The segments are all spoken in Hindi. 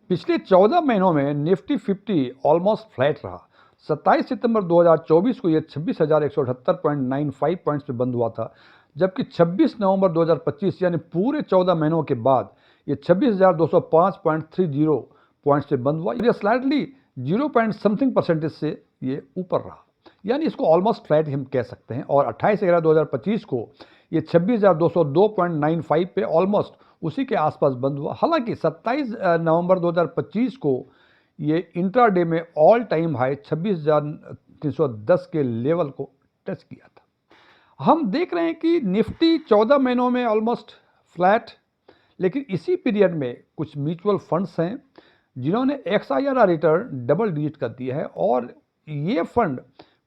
पिछले 14 महीनों में निफ्टी 50 ऑलमोस्ट फ्लैट रहा। 27 सितंबर 2024 को यह 26,178.95 पॉइंट्स पे बंद हुआ था, जबकि 26 नवंबर 2025 यानी पूरे 14 महीनों के बाद ये 26,205.30 पॉइंट्स पे बंद हुआ। ये स्लाइटली 0 पॉइंट समथिंग परसेंटेज से ये ऊपर रहा, यानी इसको ऑलमोस्ट फ्लैट हम कह सकते हैं। और 28/11/2025 को ये 26,202.95 पे ऑलमोस्ट उसी के आसपास बंद हुआ। हालांकि 27 नवंबर 2025 को ये इंट्राडे में ऑल टाइम हाई 26,310 के लेवल को टच किया था। हम देख रहे हैं कि निफ्टी 14 महीनों में ऑलमोस्ट फ्लैट, लेकिन इसी पीरियड में कुछ म्यूचुअल फंड्स हैं जिन्होंने XIRR रिटर्न डबल डिजिट कर दिया है, और ये फंड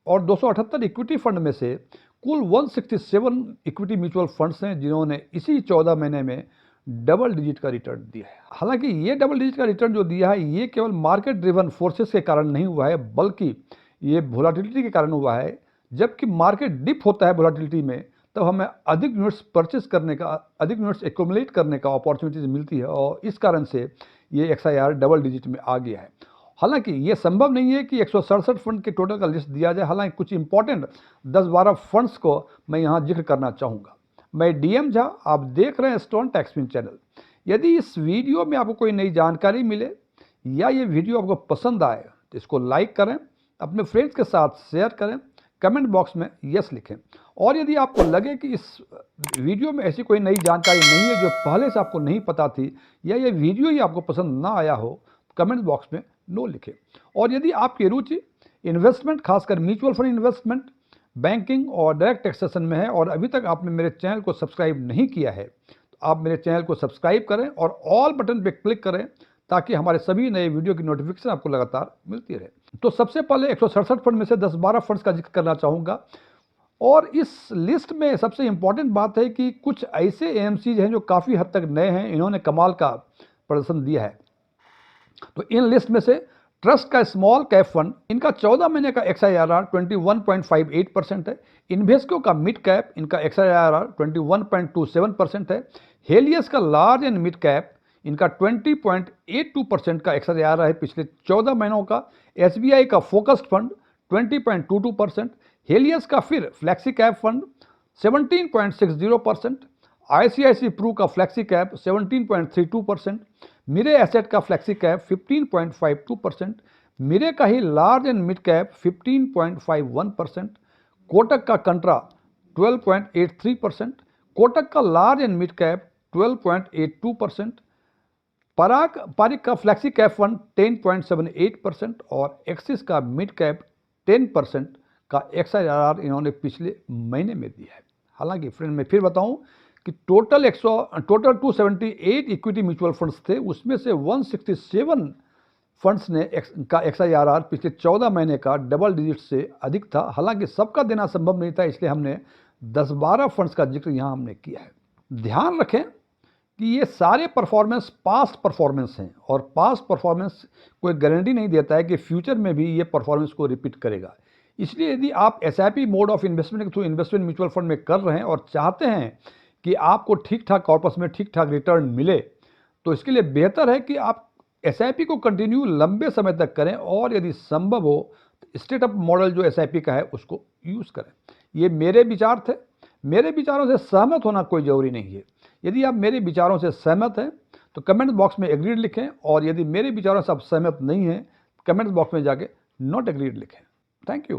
और 278 इक्विटी फंड में से कुल 167 इक्विटी म्यूचुअल फंड्स हैं जिन्होंने इसी 14 महीने में डबल डिजिट का रिटर्न दिया है। हालांकि ये डबल डिजिट का रिटर्न जो दिया है ये केवल मार्केट ड्रिवन फोर्सेस के कारण नहीं हुआ है, बल्कि ये वोलेटिलिटी के कारण हुआ है। जबकि मार्केट डिप होता है वोलेटिलिटी में, तब हमें अधिक यूनिट्स परचेस करने का, अधिक यूनिट्स एक्यूमुलेट करने का अपॉर्चुनिटीज मिलती है, और इस कारण से ये XIR डबल डिजिट में आ गया है। हालांकि ये संभव नहीं है कि 167 फंड के टोटल का लिस्ट दिया जाए। हालांकि कुछ इंपॉर्टेंट 10-12 फंड्स को मैं यहाँ जिक्र करना चाहूँगा। मैं DM झा, आप देख रहे हैं स्टोन टैक्सपिन चैनल। यदि इस वीडियो में आपको कोई नई जानकारी मिले या ये वीडियो आपको पसंद आए तो इसको लाइक करें, अपने फ्रेंड्स के साथ शेयर करें, कमेंट बॉक्स में यस लिखें। और यदि आपको लगे कि इस वीडियो में ऐसी कोई नई जानकारी नहीं है जो पहले से आपको नहीं पता थी, या ये वीडियो ही आपको पसंद ना आया हो, कमेंट बॉक्स में नो लिखें। और यदि आपकी रुचि इन्वेस्टमेंट, खासकर म्यूचुअल फंड इन्वेस्टमेंट, बैंकिंग और डायरेक्ट टैक्सेशन में है, और अभी तक आपने मेरे चैनल को सब्सक्राइब नहीं किया है, तो आप मेरे चैनल को सब्सक्राइब करें और ऑल बटन पे क्लिक करें, ताकि हमारे सभी नए वीडियो की नोटिफिकेशन आपको लगातार मिलती रहे। तो सबसे पहले 167 फंड में से 10-12 फंड्स का जिक्र करना चाहूँगा। और इस लिस्ट में सबसे इंपॉर्टेंट बात है कि कुछ ऐसे AMCs हैं जो काफ़ी हद तक नए हैं, इन्होंने कमाल का प्रदर्शन दिया है। तो इन लिस्ट में से ट्रस्ट का स्मॉल कैप फंड, इनका 14 महीने का XIRR 21.58% है। इन्वेस्को का मिड कैप, इनका XIRR 21.27% है। हेलियस का लार्ज एंड मिड कैप, इनका 20.82% का XIRR है पिछले 14 महीनों का। SBI का फोकस्ड फंड 20.22%। हेलियस का फिर flexi cap fund 17.60%। ICICI Pru का फ्लैक्सी कैप 17.32%। मिरे एसेट का फ्लैक्सी कैप 15.52%। मिरे का ही large and mid cap 15.51%। Kotak का कंट्रा 12.83%। कोटक का large and mid cap 12.82%। Parikh का फ्लैक्सी कैप फंड 10.78%। और एक्सिस का मिड कैप 10% का XIRR इन्होंने पिछले महीने में दिया है। हालांकि फ्रेंड मैं फिर बताऊं कि टोटल 278 इक्विटी म्यूचुअल फंड्स थे, उसमें से 167 फंड्स ने का XIRR पिछले 14 महीने का डबल डिजिट से अधिक था। हालांकि सबका देना संभव नहीं था, इसलिए हमने 10-12 फंड्स का जिक्र यहाँ हमने किया है। ध्यान रखें कि ये सारे परफॉर्मेंस पास्ट परफॉर्मेंस हैं, और पास्ट परफॉर्मेंस कोई गारंटी नहीं देता है कि फ्यूचर में भी ये परफॉर्मेंस को रिपीट करेगा। इसलिए यदि आप SIP मोड ऑफ इन्वेस्टमेंट के थ्रू इन्वेस्टमेंट म्यूचुअल फंड में कर रहे हैं और चाहते हैं कि आपको ठीक ठाक कॉर्पस में ठीक ठाक रिटर्न मिले, तो इसके लिए बेहतर है कि आप SIP को कंटिन्यू लंबे समय तक करें, और यदि संभव हो तो स्टेटअप मॉडल जो SIP का है उसको यूज़ करें। ये मेरे विचार थे, मेरे विचारों से सहमत होना कोई ज़रूरी नहीं है। यदि आप मेरे विचारों से सहमत हैं तो कमेंट बॉक्स में एग्रीड लिखें, और यदि मेरे विचारों से आप सहमत नहीं हैं, कमेंट बॉक्स में जाके नॉट एग्रीड लिखें। Thank you.